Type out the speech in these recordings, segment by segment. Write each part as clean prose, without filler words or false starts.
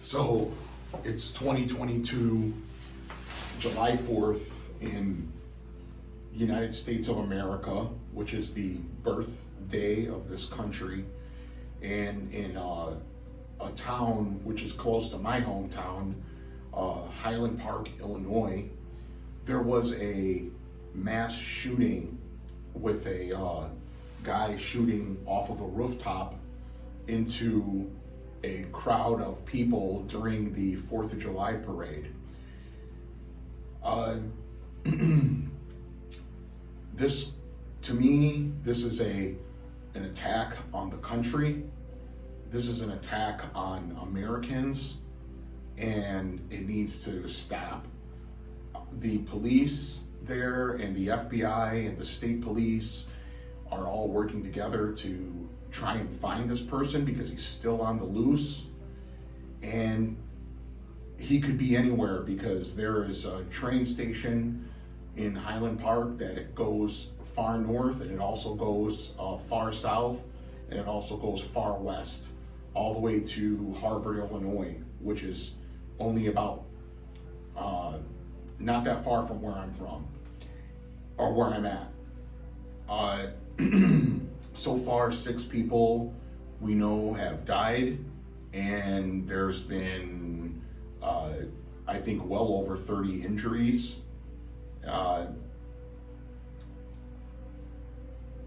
So it's 2022, July 4th in United States of America, which is the birthday of this country. And in a town which is close to my hometown, Highland Park, Illinois, there was a mass shooting with a guy shooting off of a rooftop into a crowd of people during the 4th of July parade. This, to me, this is an attack on the country. This is an attack on Americans, and it needs to stop. The police there and the FBI and the state police are all working together to try and find this person because he's still on the loose, and he could be anywhere because there is a train station in Highland Park that goes far north, and it also goes far south, and it also goes far west, all the way to Harvard, Illinois, which is only about not that far from where I'm from, or where I'm at. So far, 6 people we know have died, and there's been, I think, well over 30 injuries.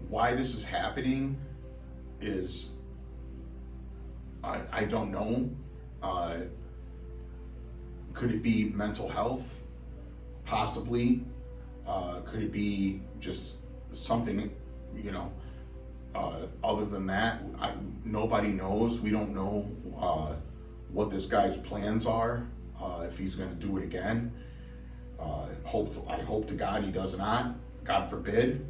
Why this is happening is, I don't know. Could it be mental health? Possibly. Could it be just something, other than that? Nobody knows. We don't know what this guy's plans are, if he's going to do it again. I hope to God he does not. God forbid.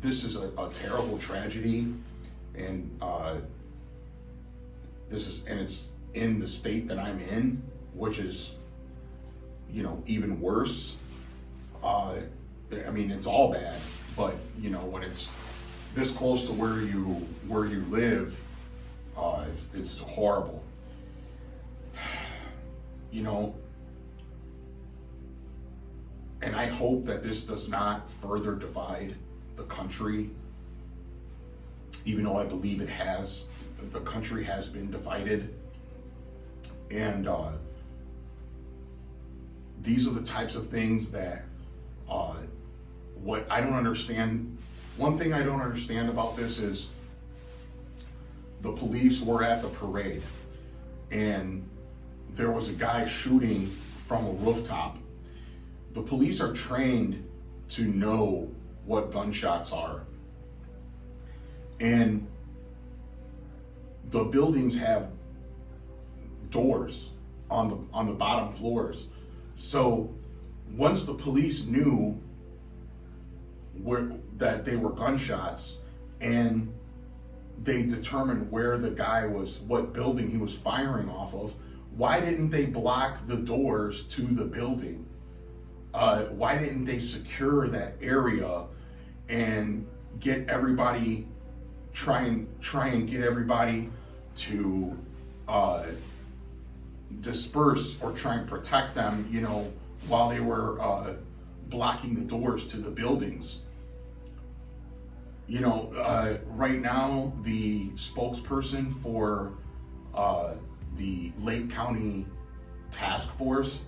This is a terrible tragedy, and it's in the state that I'm in, which is, even worse. It's all bad, but when it's this close to where you live, it's horrible. And I hope that this does not further divide the country, even though I believe it has. The country has been divided, and these are the types of things that what I don't understand. One thing I don't understand about this is the police were at the parade, and there was a guy shooting from a rooftop. The police are trained to know what gunshots are, and the buildings have doors on the bottom floors. So once the police knew that they were gunshots, and they determined where the guy was, what building he was firing off of, why didn't they block the doors to the building? Why didn't they secure that area and get everybody, try and get everybody to disperse, or try and protect them, while they were blocking the doors to the buildings? Right now, the spokesperson for the Lake County Task Force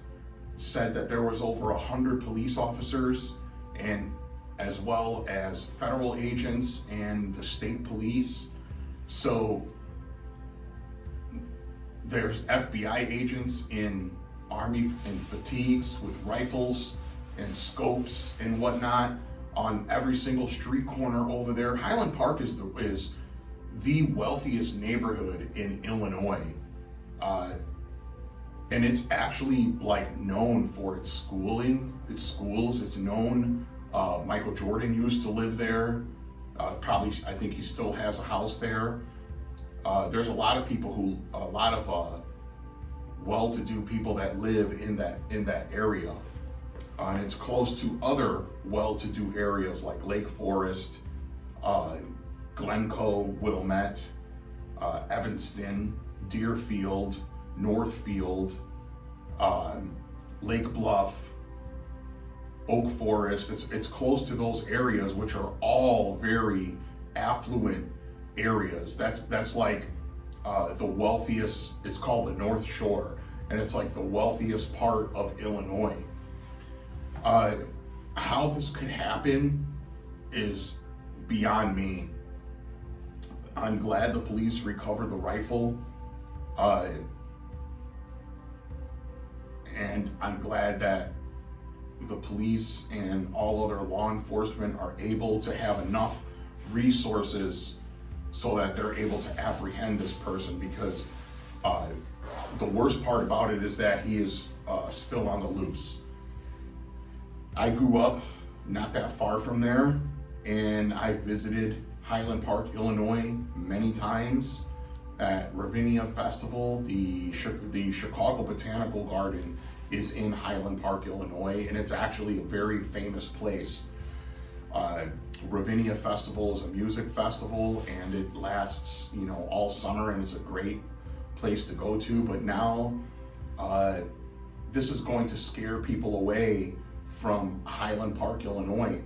said that there was over 100 police officers, and as well as federal agents and the state police. So there's FBI agents in Army and fatigues with rifles and scopes and whatnot on every single street corner over there. Highland Park is the wealthiest neighborhood in Illinois. And it's actually known for its schools. It's known. Michael Jordan used to live there. I think he still has a house there. There's a lot of people well-to-do people that live in that area. And it's close to other well-to-do areas like Lake Forest, Glencoe, Wilmette, Evanston, Deerfield, Northfield, Lake Bluff, Oak Forest. It's close to those areas, which are all very affluent areas. That's like the wealthiest. It's called the North Shore, and it's like the wealthiest part of Illinois. How this could happen is beyond me. I'm glad the police recovered the rifle, and I'm glad that the police and all other law enforcement are able to have enough resources so that they're able to apprehend this person, because the worst part about it is that he is still on the loose. I grew up not that far from there, and I visited Highland Park, Illinois many times at Ravinia Festival. The Chicago Botanical Garden is in Highland Park, Illinois, and it's actually a very famous place. Ravinia Festival is a music festival, and it lasts, all summer, and it's a great place to go to. But now, this is going to scare people away from Highland Park, Illinois.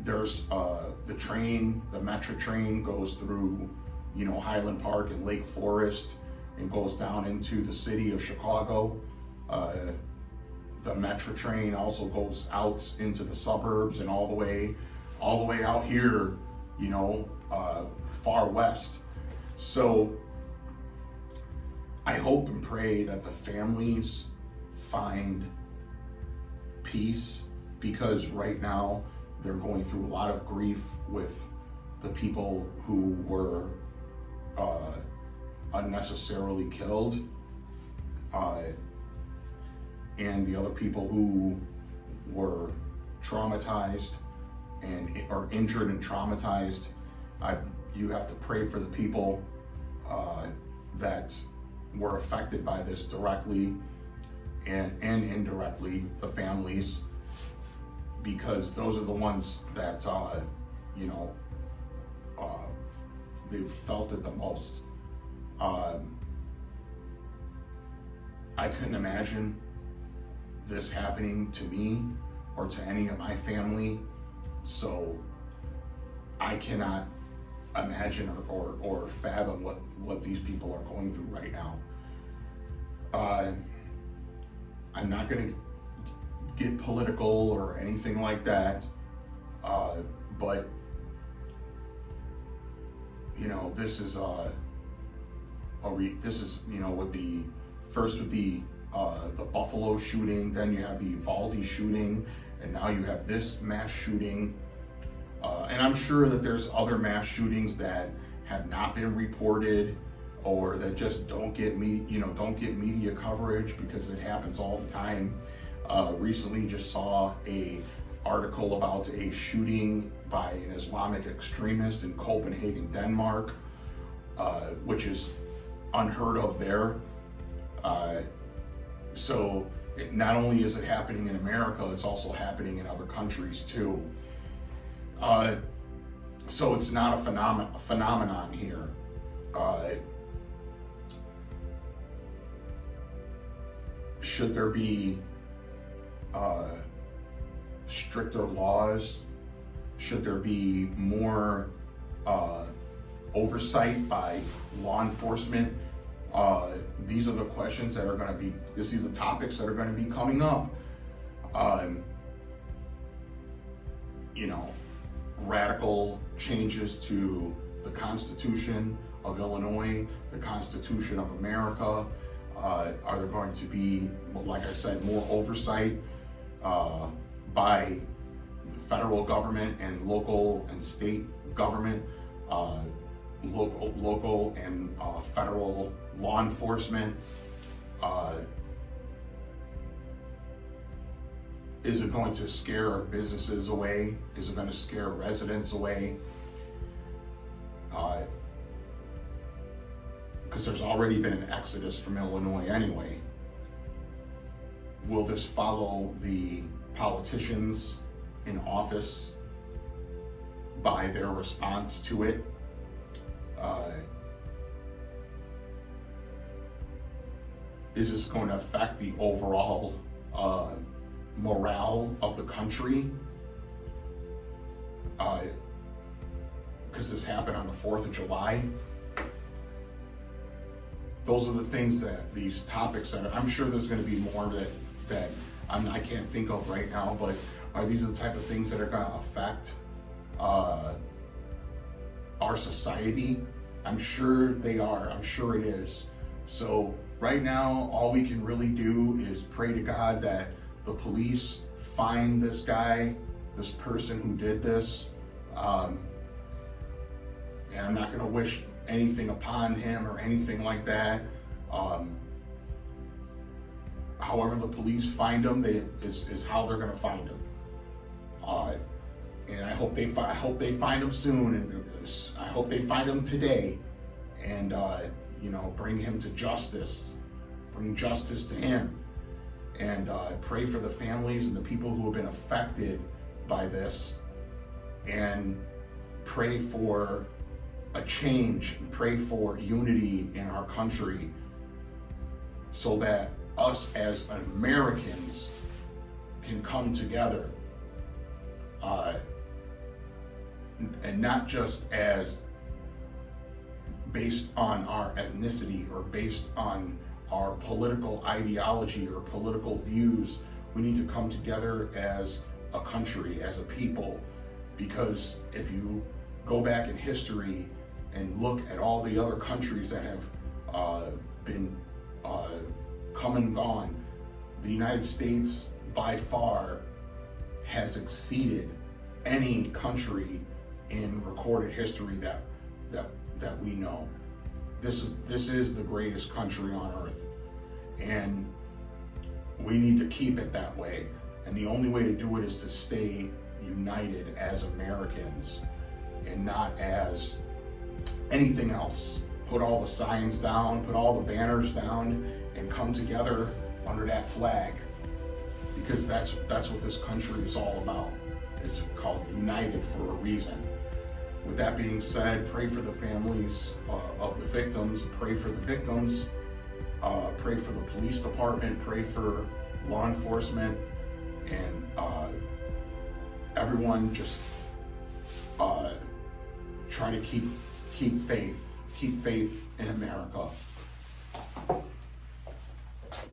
There's the metro train goes through, Highland Park and Lake Forest, and goes down into the city of Chicago. The metro train also goes out into the suburbs and all the way out here, far west. So I hope and pray that the families find peace, because right now they're going through a lot of grief with the people who were unnecessarily killed, and the other people who were traumatized or injured and traumatized. You have to pray for the people that were affected by this directly and indirectly, the families, because those are the ones that they've felt it the most. I couldn't imagine this happening to me or to any of my family, so I cannot imagine or fathom what these people are going through right now. I'm not going to get political or anything like that, but this is with the Buffalo shooting, then you have the Uvalde shooting, and now you have this mass shooting. And I'm sure that there's other mass shootings that have not been reported, or that just don't get media coverage, because it happens all the time. Recently just saw a article about a shooting by an Islamic extremist in Copenhagen, Denmark, which is unheard of there. So not only is it happening in America, it's also happening in other countries too. So it's not a phenomenon here. Should there be stricter laws? Should there be more oversight by law enforcement? These are the questions that are going to be, these are the topics that are going to be coming up. Radical changes to the Constitution of Illinois, the Constitution of America. Are there going to be, like I said, more oversight by the federal government and local and state government, local and federal law enforcement? Is it going to scare businesses away? Is it going to scare residents away? Because there's already been an exodus from Illinois anyway. Will this follow the politicians in office by their response to it. Is this going to affect the overall morale of the country? Because this happened on the 4th of July. Those are the things that, these topics that I'm sure there's going to be more that I can't think of right now, but are these the type of things that are going to affect our society? I'm sure they are. I'm sure it is. So right now, all we can really do is pray to God that the police find this guy, this person who did this. And I'm not going to wish anything upon him or anything like that. However the police find him, is how they're going to find him. And I hope they find him soon, and I hope they find him today, and bring him to justice, bring justice to him, and pray for the families and the people who have been affected by this, and pray for a change, and pray for unity in our country, so that us as Americans can come together, and not just as based on our ethnicity or based on our political ideology or political views. We need to come together as a country, as a people, because if you go back in history and look at all the other countries that have been come and gone, the United States by far has exceeded any country in recorded history that we know. This is the greatest country on earth, and we need to keep it that way. And the only way to do it is to stay united as Americans and not as anything else. Put all the signs down, put all the banners down, and come together under that flag, because that's what this country is all about. It's called United for a reason. With that being said, pray for the families of the victims, pray for the victims, pray for the police department, pray for law enforcement, and everyone just try to keep faith in America.